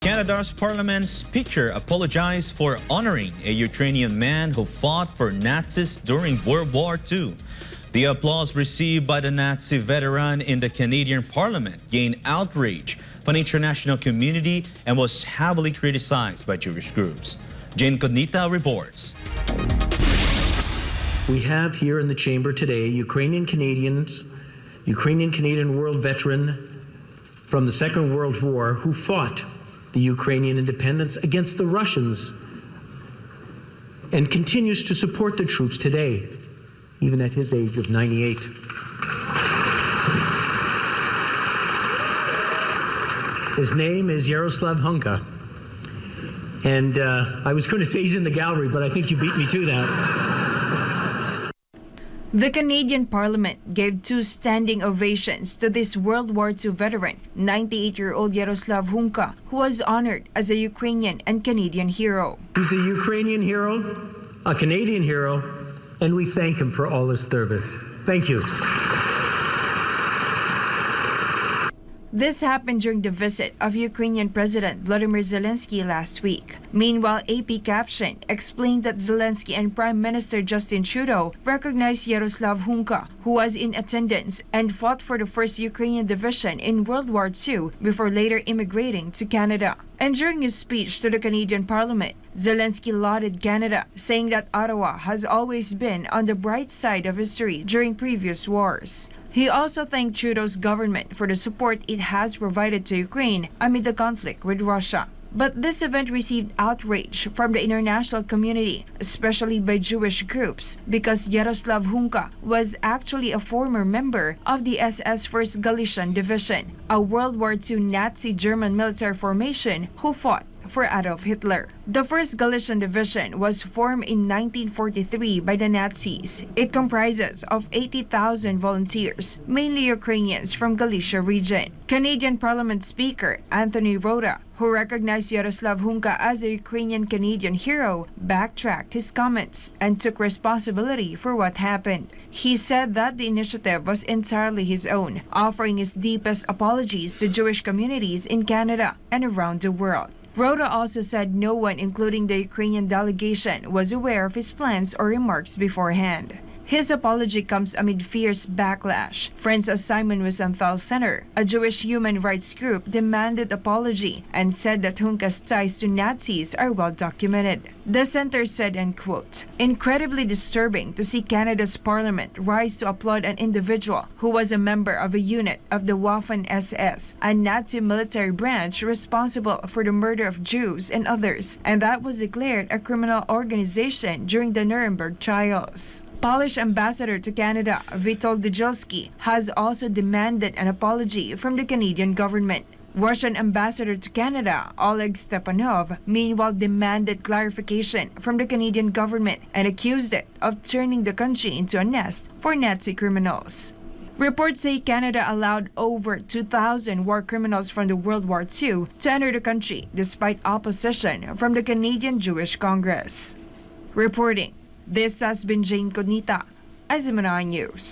Canada's Parliament Speaker apologized for honoring a Ukrainian man who fought for Nazis during World War II. The applause received by the Nazi veteran in the Canadian Parliament gained outrage from the international community and was heavily criticized by Jewish groups. Jayne Codnita reports. We have here in the chamber today Ukrainian Canadian world veteran from the Second World War who fought the Ukrainian independence against the Russians and continues to support the troops today, even at his age of 98. His name is Yaroslav Hunka. And I was going to say he's in the gallery, but I think you beat me to that. The Canadian Parliament gave 2 standing ovations to this World War II veteran, 98-year-old Yaroslav Hunka, who was honored as a Ukrainian and Canadian hero. He's a Ukrainian hero, a Canadian hero, and we thank him for all his service. Thank you. This happened during the visit of Ukrainian President Volodymyr Zelensky last week. Meanwhile, AP caption explained that Zelensky and Prime Minister Justin Trudeau recognized Yaroslav Hunka, who was in attendance and fought for the 1st Ukrainian Division in World War II before later immigrating to Canada. And during his speech to the Canadian Parliament, Zelensky lauded Canada, saying that Ottawa has always been on the bright side of history during previous wars. He also thanked Trudeau's government for the support it has provided to Ukraine amid the conflict with Russia. But this event received outrage from the international community, especially by Jewish groups, because Yaroslav Hunka was actually a former member of the SS 1st Galician Division, a World War II Nazi German military formation who fought for Adolf Hitler. The 1st Galician Division was formed in 1943 by the Nazis. It comprises of 80,000 volunteers, mainly Ukrainians from Galicia region. Canadian Parliament Speaker Anthony Rota, who recognized Yaroslav Hunka as a Ukrainian-Canadian hero, backtracked his comments and took responsibility for what happened. He said that the initiative was entirely his own, offering his deepest apologies to Jewish communities in Canada and around the world. Rota also said no one, including the Ukrainian delegation, was aware of his plans or remarks beforehand. His apology comes amid fierce backlash. Friends of Simon Wiesenthal Center, a Jewish human rights group, demanded apology and said that Hunka's ties to Nazis are well documented. The center said, and quote, "Incredibly disturbing to see Canada's Parliament rise to applaud an individual who was a member of a unit of the Waffen-SS, a Nazi military branch responsible for the murder of Jews and others, and that was declared a criminal organization during the Nuremberg trials." Polish ambassador to Canada, Witold Dzygalski, has also demanded an apology from the Canadian government. Russian ambassador to Canada, Oleg Stepanov, meanwhile demanded clarification from the Canadian government and accused it of turning the country into a nest for Nazi criminals. Reports say Canada allowed over 2,000 war criminals from the World War II to enter the country despite opposition from the Canadian Jewish Congress. Reporting, this has been Jayne Codnita, SMNI News.